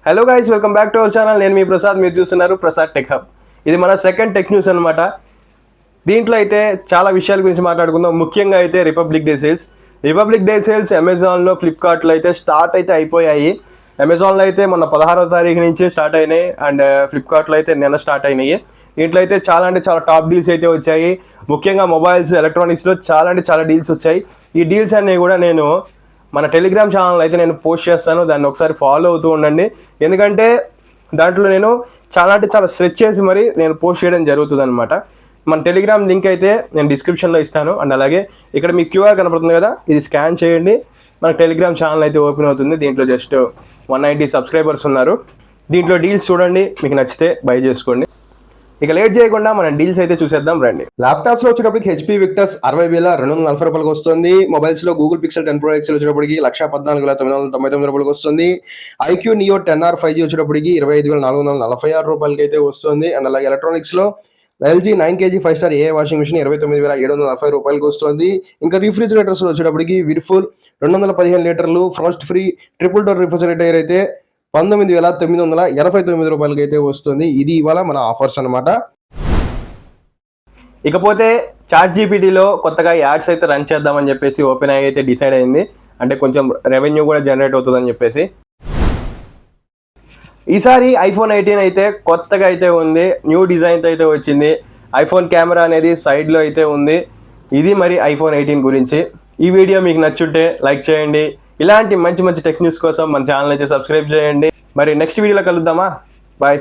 Hello guys, welcome back to our channel. నేను మీ ప్రసాద్, మీరు చూస్తున్నారు ప్రసాద్ టెక్ హబ్. ఇది మన సెకండ్ టెక్ న్యూస్ అనమాట. దీంట్లో అయితే చాలా విషయాల గురించి మాట్లాడుకుందాం. ముఖ్యంగా అయితే రిపబ్లిక్ డే సేల్స్ అమెజాన్లో, ఫ్లిప్కార్ట్లో అయితే స్టార్ట్ అయితే అయిపోయాయి. అమెజాన్లో అయితే మొన్న 16వ తారీఖు నుంచి స్టార్ట్ అయినాయి అండ్ ఫ్లిప్కార్ట్లో అయితే నిన్న స్టార్ట్ అయినాయి. దీంట్లో అయితే చాలా అంటే చాలా టాప్ డీల్స్ అయితే వచ్చాయి. ముఖ్యంగా మొబైల్స్, ఎలక్ట్రానిక్స్లో చాలా అంటే చాలా డీల్స్ వచ్చాయి. ఈ డీల్స్ అన్నీ కూడా నేను మన టెలిగ్రామ్ ఛానల్ అయితే నేను పోస్ట్ చేస్తాను. దాన్ని ఒకసారి ఫాలో అవుతూ ఉండండి. ఎందుకంటే దాంట్లో నేను చాలా అంటే చాలా స్ట్రెచ్ చేసి మరి నేను పోస్ట్ చేయడం జరుగుతుంది అనమాట. మన టెలిగ్రామ్ లింక్ అయితే నేను డిస్క్రిప్షన్లో ఇస్తాను. అండ్ అలాగే ఇక్కడ మీకు క్యూఆర్ కనపడుతుంది కదా, ఇది స్కాన్ చేయండి. మన టెలిగ్రామ్ ఛానల్ అయితే ఓపెన్ అవుతుంది. దీంట్లో జస్ట్ 190 సబ్స్క్రైబర్స్ ఉన్నారు. దీంట్లో డీల్స్ చూడండి, మీకు నచ్చితే బై చేసుకోండి. ఇక లేట్ చేయకుండా మనం డీల్స్ అయితే చూసేద్దాం రండి. ల్యాప్టాప్స్ లో వచ్చేటప్పటికి హెచ్పీ విక్టస్ 60,240 రూపాయలకు వస్తుంది. మొబైల్స్ లో గూగుల్ పిక్సెల్ 10 Pro X వచ్చేటప్పటికి 1,14,999 రూపాయలకు వస్తుంది. ఐక్యూ నియో 10R 5G వచ్చేటప్పటికి 25,446 రూపాయలకి అయితే వస్తుంది. అండ్ అలాగే ఎలక్ట్రానిక్స్ లో LG 9kg 5-star AA washing machine 29,740 రూపాయలకు వస్తుంది. ఇంకా రిఫ్రిజిరేటర్స్ వచ్చేటప్పటికి విర్ఫుల్ 215 లీటర్లు Frost free triple door refrigerator అయితే 19,989 రూపాయలకి అయితే వస్తుంది. ఇది ఇవాళ మన ఆఫర్స్ అనమాట. ఇకపోతే చాట్ జీపీటీలో కొత్తగా యాడ్స్ అయితే రన్ చేద్దామని చెప్పేసి ఓపెన్ ఐ అయితే డిసైడ్ అయింది. అంటే కొంచెం రెవెన్యూ కూడా జనరేట్ అవుతుందని చెప్పేసి. ఈసారి ఐఫోన్ 18 అయితే కొత్తగా అయితే ఉంది. న్యూ డిజైన్ అయితే వచ్చింది. ఐఫోన్ కెమెరా అనేది సైడ్లో అయితే ఉంది. ఇది మరి ఐఫోన్ 18 గురించి. ఈ వీడియో మీకు నచ్చుంటే లైక్ చేయండి. ఇలాంటి మంచి మంచి టెక్ న్యూస్ కోసం మన ఛానల్ అయితే సబ్స్క్రైబ్ చేయండి. మరి నెక్స్ట్ వీడియోలో కలుద్దామా? బాయ్.